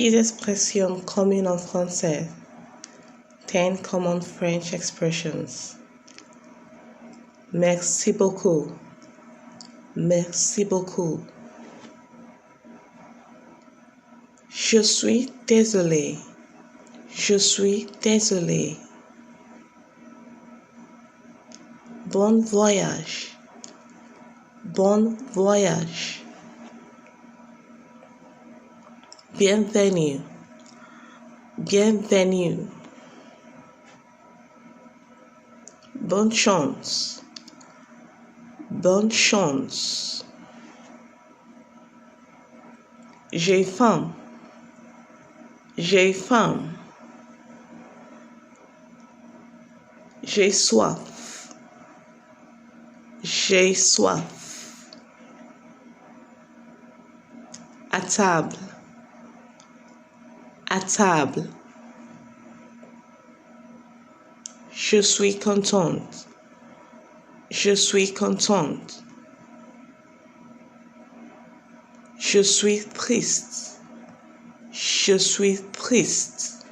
6 expressions communes en français. 10 common French expressions. Merci beaucoup. Merci beaucoup. Je suis désolé. Je suis désolé. Bon voyage. Bon voyage. Bienvenue. Bienvenue. Bonne chance. Bonne chance. J'ai faim. J'ai faim. J'ai soif. J'ai soif. À table. À table. Je suis contente. Je suis contente. Je suis triste. Je suis triste.